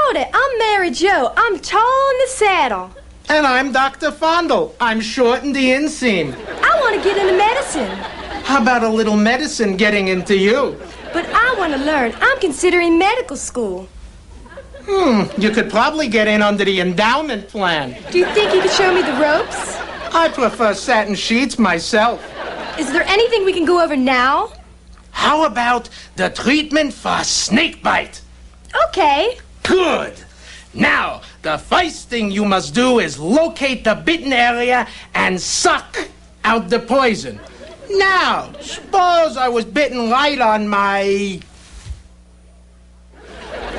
Howdy, I'm Mary Jo. I'm tall in the saddle. And I'm Dr. Fondle. I'm short in the inseam. I want to get into medicine. How about a little medicine getting into you? But I want to learn. I'm considering medical school. You could probably get in under the endowment plan. Do you think you could show me the ropes? I prefer satin sheets myself. Is there anything we can go over now? How about the treatment for snake bite? Okay. Good. Now, the first thing you must do is locate the bitten area and suck out the poison. Now, suppose I was bitten right on my...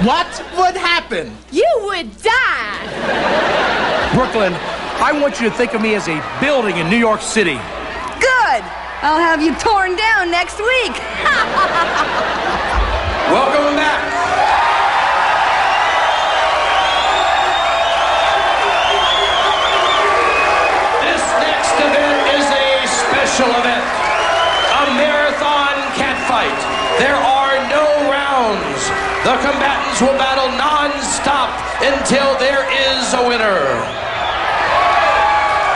What would happen? You would die. Brooklyn, I want you to think of me as a building in New York City. Good. I'll have you torn down next week. Welcome back. This next event is a special event. A marathon catfight. There are no rounds. The combatants will battle non-stop until there is a winner.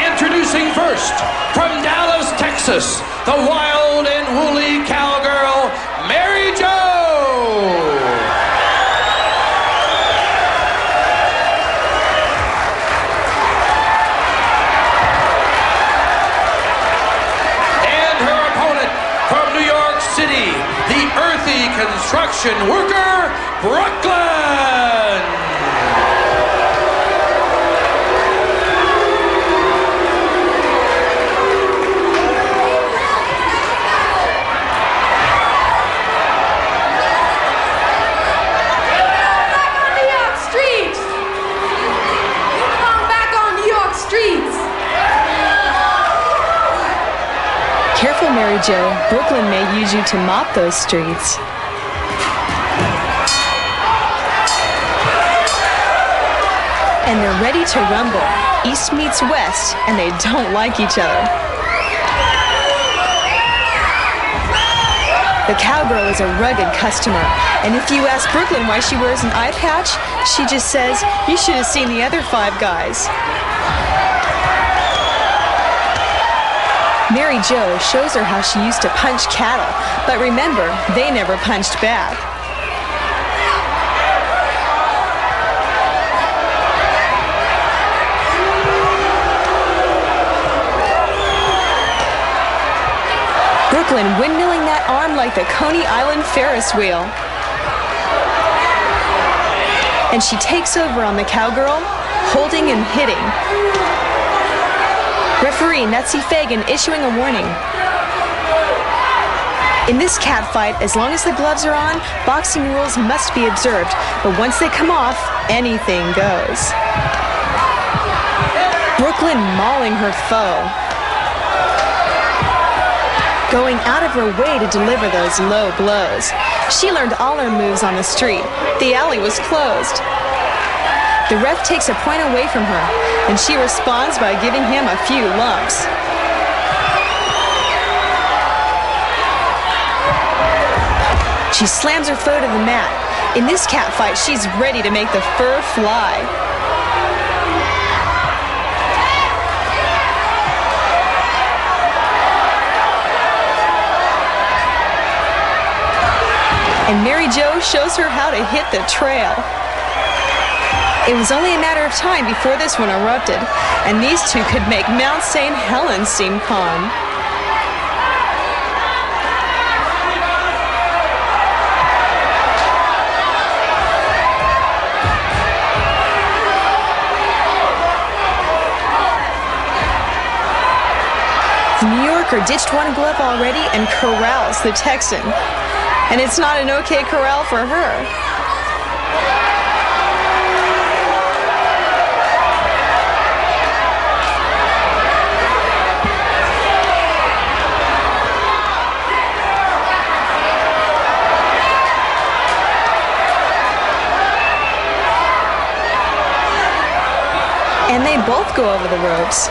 Introducing first, from Dallas, Texas, the wild and woolly cowgirl, Mary Jo. And her opponent from New York City, the earthy construction worker, Brooklyn. Careful, Mary Jo. Brooklyn may use you to mop those streets. And they're ready to rumble. East meets West, and they don't like each other. The cowgirl is a rugged customer, and if you ask Brooklyn why she wears an eye patch, she just says, "You should have seen the other 5 guys." Mary Jo shows her how she used to punch cattle, but remember, they never punched back. Brooklyn windmilling that arm like the Coney Island Ferris wheel. And she takes over on the cowgirl, holding and hitting. Referee Nutsy Fagan issuing a warning. In this catfight, as long as the gloves are on, boxing rules must be observed. But once they come off, anything goes. Brooklyn mauling her foe. Going out of her way to deliver those low blows. She learned all her moves on the street. The alley was closed. The ref takes a point away from her, and she responds by giving him a few lumps. She slams her foe to the mat. In this catfight, she's ready to make the fur fly. And Mary Jo shows her how to hit the trail. It was only a matter of time before this one erupted, and these two could make Mount St. Helens seem calm. The New Yorker ditched one glove already and corrals the Texan. And it's not an okay corral for her. And they both go over the ropes.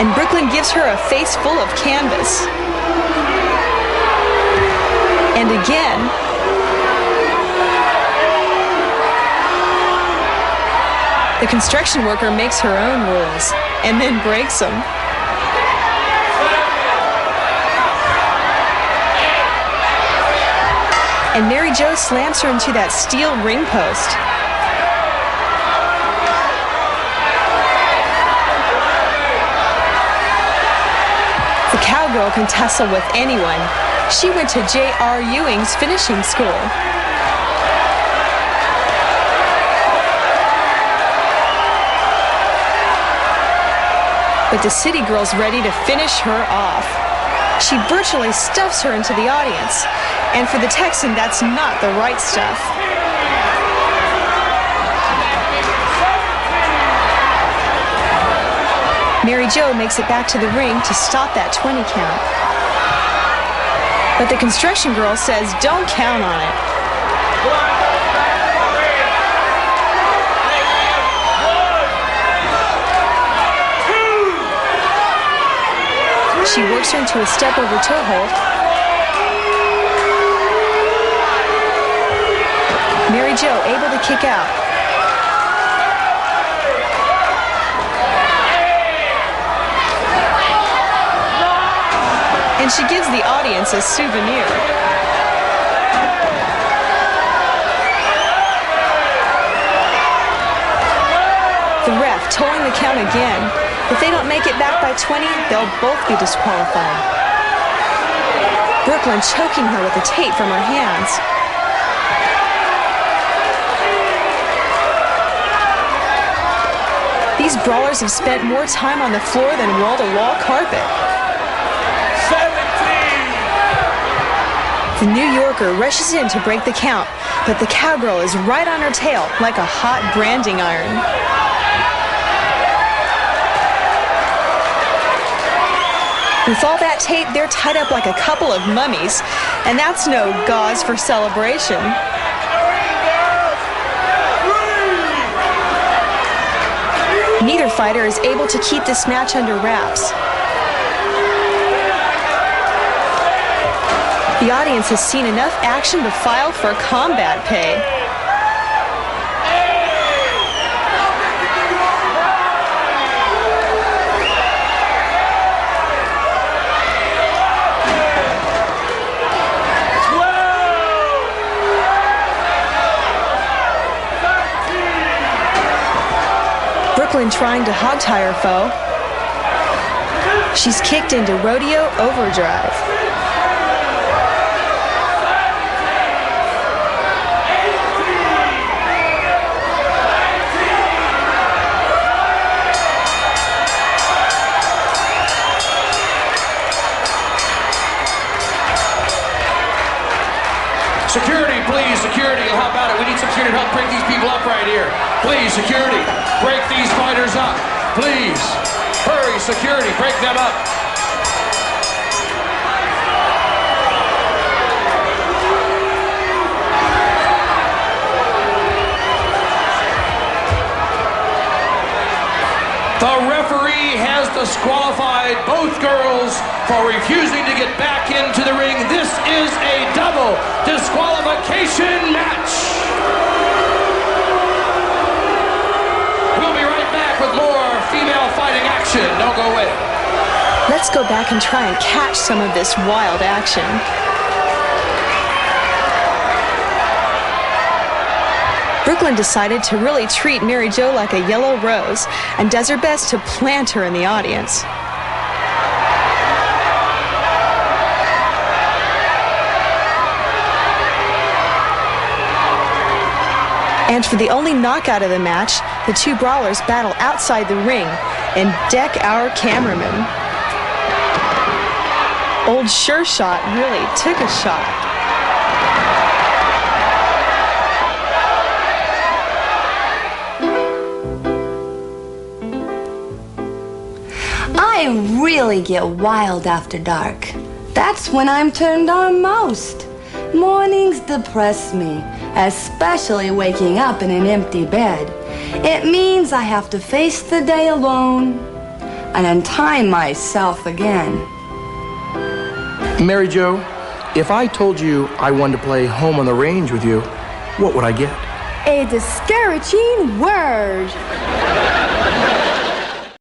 and Brooklyn gives her a face full of canvas. And again. The construction worker makes her own rules and then breaks them. And Mary Jo slams her into that steel ring post. The cowgirl can tussle with anyone. She went to J.R. Ewing's finishing school. But the city girl's ready to finish her off. She virtually stuffs her into the audience. And for the Texan, that's not the right stuff. Mary Jo makes it back to the ring to stop that 20 count. But the construction girl says don't count on it. She works her into a step over toe hold. Mary Jo able to kick out. And she gives the audience a souvenir. The ref tolling the count again. If they don't make it back by 20, they'll both be disqualified. Brooklyn choking her with the tape from her hands. These brawlers have spent more time on the floor than wall-to-wall carpet. 17! The New Yorker rushes in to break the count, but the cowgirl is right on her tail like a hot branding iron. With all that tape, they're tied up like a couple of mummies, and that's no gauze for celebration. Neither fighter is able to keep this match under wraps. The audience has seen enough action to file for combat pay. Brooklyn trying to hog-tie her foe. She's kicked into rodeo overdrive. Security, please, security. How about it? We need some security to help break these people up right here. Please, security, break these fighters up. Please. Hurry, security, break them up. The referee has disqualified both girls for refusing to get back into the ring. This is a double disqualification match. We'll be right back with more female fighting action. Don't go away. Let's go back and try and catch some of this wild action. Brooklyn decided to really treat Mary Jo like a yellow rose and does her best to plant her in the audience. And for the only knockout of the match, the two brawlers battle outside the ring and deck our cameraman. Old Sure Shot really took a shot. I really get wild after dark. That's when I'm turned on most. Mornings depress me, especially waking up in an empty bed. It means I have to face the day alone. and untie myself again. Mary Jo, if I told you I wanted to play home on the range with you, what would I get? A discouraging word.